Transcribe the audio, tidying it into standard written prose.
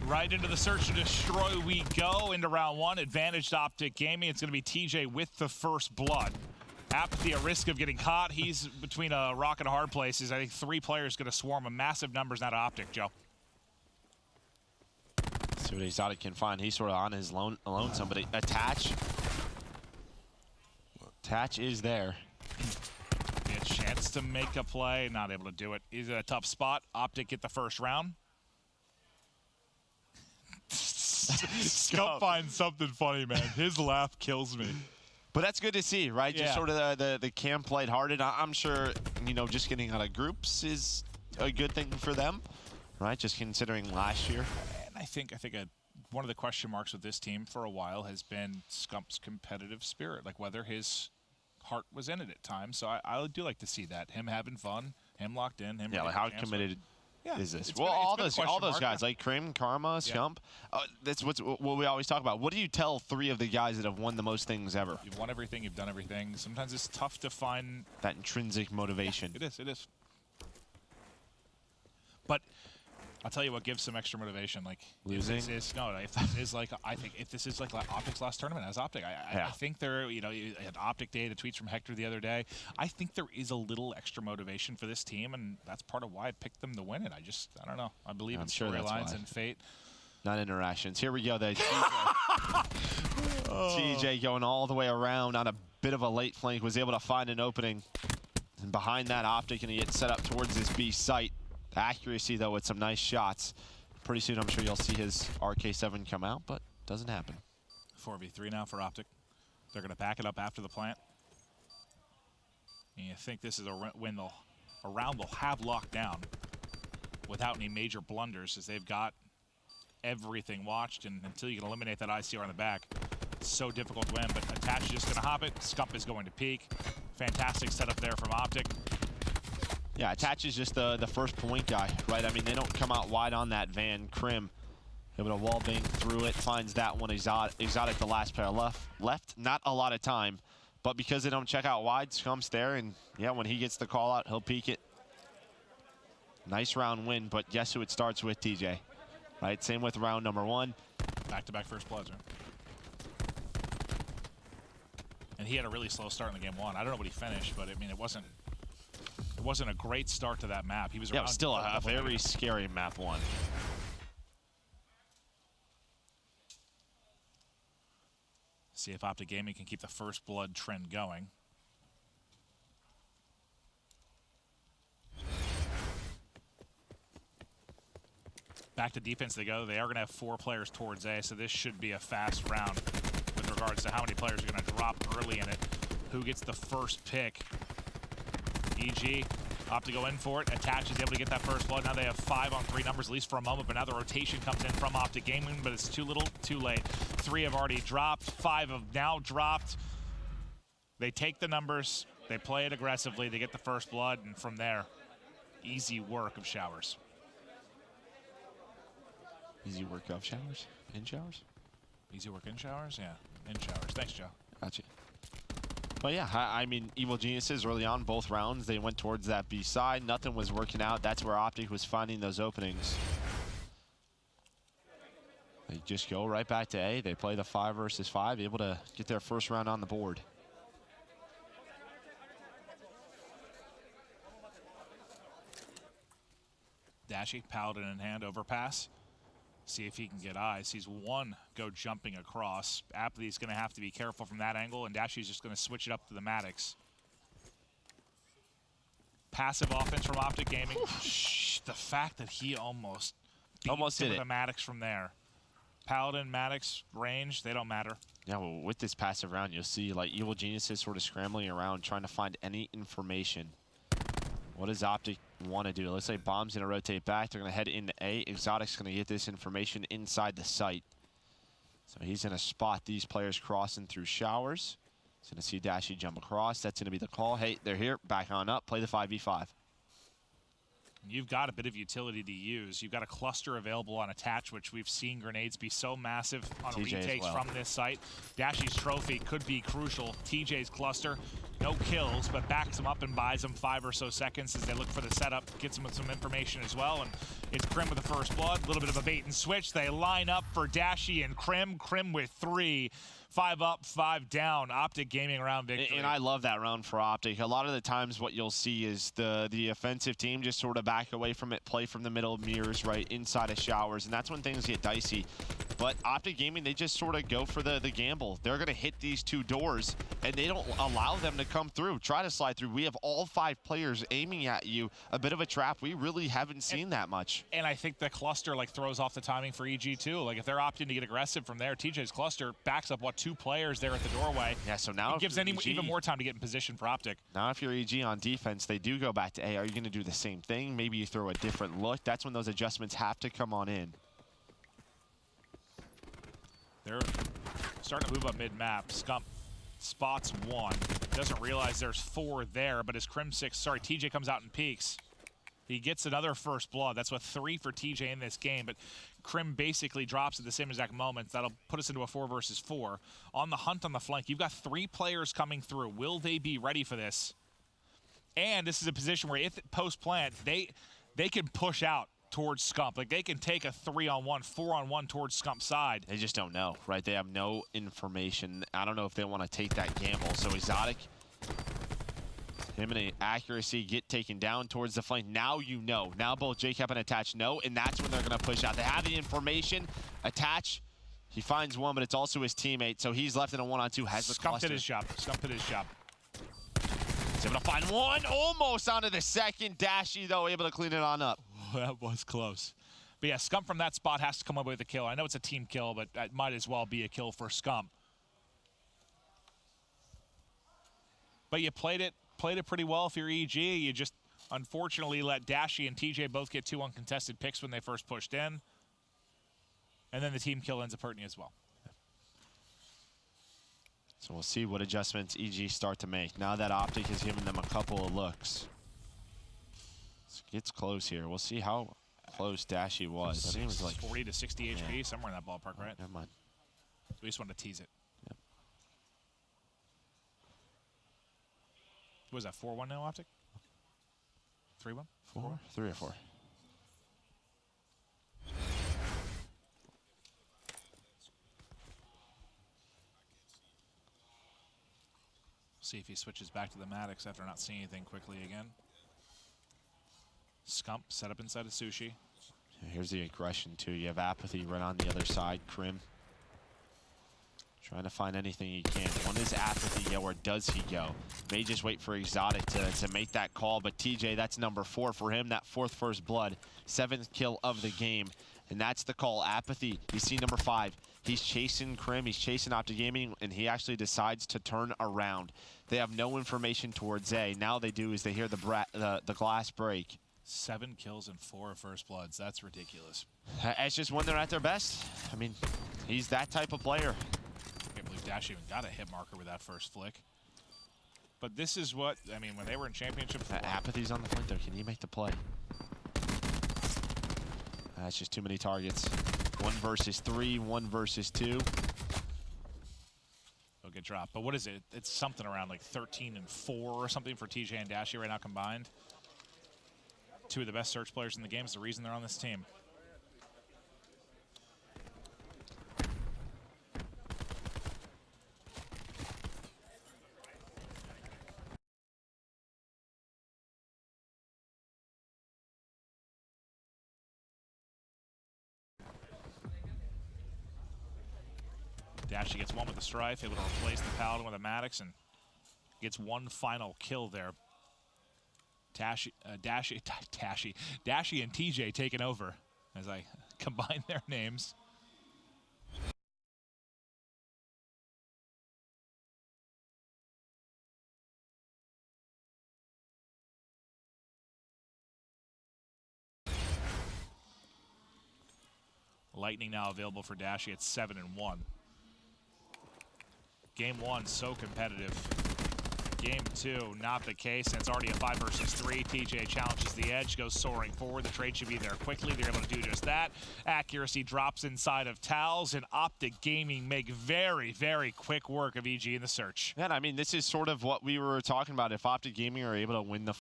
Right into the search and destroy we go into round one. Advantaged Optic Gaming. It's going to be TJ with the first blood. Apathy at risk of getting caught. He's between a rock and a hard places. I think 3 players going to swarm him. Massive numbers out of Optic, Joe. See what Exotic can find. He's sort of on his alone. Somebody attach. Attach is there. A chance to make a play. Not able to do it. He's in a tough spot. Optic get the first round. Scump finds something funny, man. His laugh kills me. But that's good to see, right? Yeah. Just sort of the camp lighthearted. I'm sure, you know, just getting out of groups is a good thing for them, right? Just considering last year. And I think one of the question marks with this team for a while has been Scump's competitive spirit, like whether his heart was in it at times. So I do like to see that. Him having fun, him locked in, him. Yeah, like how committed is this? Well, all those guys, like Krim, Karma, Scump, that's what we always talk about. What do you tell 3 of the guys that have won the most things ever? You've won everything, you've done everything. Sometimes it's tough to find that intrinsic motivation. Yeah, it is. But I'll tell you what gives some extra motivation. Like losing. If this is like Optic's last tournament as Optic, I think there, you know, you had Optic Day, the tweets from Hector the other day. I think there is a little extra motivation for this team, and that's part of why I picked them to win it. I don't know. I believe in storylines and fate. Not interactions. Here we go. TJ going all the way around on a bit of a late flank, was able to find an opening, and behind that Optic going to get set up towards this B site. Accuracy, though, with some nice shots. Pretty soon, I'm sure you'll see his RK7 come out, but doesn't happen. 4v3 now for Optic. They're going to back it up after the plant. And you think this is a round they'll have locked down without any major blunders, as they've got everything watched, and until you can eliminate that ICR in the back, it's so difficult to win. But Attach is just going to hop it. Scump is going to peek. Fantastic setup there from Optic. Yeah, Attach is just the first point guy, right? I mean, they don't come out wide on that van. Krim able to wall bang through it, finds that one. Exotic, the last player left. Not a lot of time, but because they don't check out wide, Scump's there, and yeah, when he gets the call out, he'll peek it. Nice round win, but guess who it starts with? TJ, right? Same with round number 1. Back-to-back first bloods, right? And he had a really slow start in the game 1. I don't know what he finished, but I mean, it wasn't a great start to that map. He was around still a very scary map 1. See if Optic Gaming can keep the first blood trend going. Back to defense they go. They are going to have 4 players towards A, so this should be a fast round with regards to how many players are going to drop early in it. Who gets the first pick? EG, Optic go in for it. Attach is able to get that first blood. Now they have 5 on 3 numbers, at least for a moment, but now the rotation comes in from Optic Gaming, but it's too little, too late. 3 have already dropped, 5 have now dropped. They take the numbers, they play it aggressively, they get the first blood, and from there, easy work of Showers. Easy work of Showers? In Showers? Easy work in Showers? Yeah, in Showers. Thanks, Joe. Gotcha. But yeah, I mean, Evil Geniuses early on, both rounds, they went towards that B side. Nothing was working out. That's where Optic was finding those openings. They just go right back to A. They play the 5 versus 5, able to get their first round on the board. Dashy, Paladin in hand, overpass. See if he can get eyes. He's 1 go jumping across. Apathy's going to have to be careful from that angle, and Dashy's just going to switch it up to the Maddox. Passive offense from Optic Gaming. The fact that he almost did it. The Maddox from there. Paladin, Maddox, range, they don't matter. Yeah, well, with this passive round, you'll see like Evil Geniuses sort of scrambling around, trying to find any information. What does Optic want to do? Let's say Bomb's going to rotate back. They're going to head into A. Exotic's going to get this information inside the site. So he's going to spot these players crossing through Showers. He's going to see Dashy jump across. That's going to be the call. Hey, they're here. Back on up. Play the 5v5. You've got a bit of utility to use. You've got a cluster available on Attach, which we've seen grenades be so massive on retakes from this site. Dashy's trophy could be crucial. TJ's cluster no kills, but backs them up and buys them 5 or so seconds as they look for the setup, gets them with some information as well, and it's Krim with the first blood. A little bit of a bait and switch. They line up for Dashy and Krim. Krim with 3. 5 up, 5 down. Optic Gaming round victory. And I love that round for Optic. A lot of the times what you'll see is the offensive team just sort of back away from it, play from the middle of mirrors, right, inside of showers, and that's when things get dicey. But Optic Gaming, they just sort of go for the gamble. They're going to hit these 2 doors, and they don't allow them to come through. Try to slide through. We have all 5 players aiming at you. A bit of a trap. We really haven't seen that much. And I think the cluster like throws off the timing for EG too. Like if they're opting to get aggressive from there, TJ's cluster backs up, what, 2 players there at the doorway. Yeah, so now it gives even more time to get in position for Optic. Now if you're EG on defense, they do go back to A. Are you going to do the same thing? Maybe you throw a different look. That's when those adjustments have to come on in. They're starting to move up mid-map. Scump spots 1. Doesn't realize there's 4 there, but as TJ comes out and peeks. He gets another first blood. That's what 3 for TJ in this game, but Krim basically drops at the same exact moment. That'll put us into a 4 versus 4. On the hunt on the flank, you've got 3 players coming through. Will they be ready for this? And this is a position where if post-plant, they can push out towards Scump. Like they can take a 3-on-1, 4-on-1 towards Scump's side. They just don't know, right? They have no information. I don't know if they want to take that gamble. So Exotic, him in accuracy, get taken down towards the flank. Now you know. Now both Jacob and Attach know, and that's when they're going to push out. They have the information. Attach, he finds 1, but it's also his teammate, so he's left in a 1-on-2. Has the cluster. Scump did his job. Scump did his job. He's able to find 1, almost onto the second. Dashy, though, able to clean it on up. That was close. But yeah, Scump from that spot has to come up with a kill. I know it's a team kill, but it might as well be a kill for Scump. But you played it pretty well if you're EG. You just unfortunately let Dashy and TJ both get 2 uncontested picks when they first pushed in. And then the team kill ends up hurting you as well. So we'll see what adjustments EG start to make. Now that Optic has given them a couple of looks. It gets close here. We'll see how close Dashy was. I think it was like 40 to 60 HP, somewhere in that ballpark, right? Never mind. We just wanted to tease it. Yep. What was that, 4-1 now, Optic? 3-1? 4? 3 or 4. See if he switches back to the Maddox after not seeing anything quickly again. Scump set up inside of Sushi. Here's the aggression too. You have Apathy right on the other side. Krim trying to find anything he can. One is Apathy. Yeah, where does he go? May just wait for Exotic to make that call, but TJ, that's number 4 for him. That 4th first blood, 7th kill of the game. And that's the call. Apathy, you see number 5. He's chasing Krim, he's chasing Optic Gaming, and he actually decides to turn around. They have no information towards A. Now they do is they hear the glass break. 7 kills and 4 first bloods. That's ridiculous. It's just when they're at their best. I mean, he's that type of player. I can't believe Dash even got a hit marker with that first flick. But this is what, I mean, when they were in championships. Apathy's on the flank there. Can you make the play? That's just too many targets. 1 versus 3, 1 versus 2. They'll get dropped. But what is it? It's something around like 13 and 4 or something for TJ and Dashy right now combined. 2 of the best search players in the game is the reason they're on this team. Dashy gets 1 with the Strife, able to replace the Paladin with a Maddox, and gets 1 final kill there. Dashy and TJ taking over as I combine their names. Lightning now available for Dashy at 7-1. Game 1 so competitive. game 2, not the case, and it's already a 5 versus 3. TJ challenges the edge, goes soaring forward. The trade should be there quickly. They're able to do just that. Accuracy drops inside of Towels, and Optic Gaming make very, very quick work of EG in the search. And I mean, this is sort of what we were talking about. If Optic Gaming are able to win the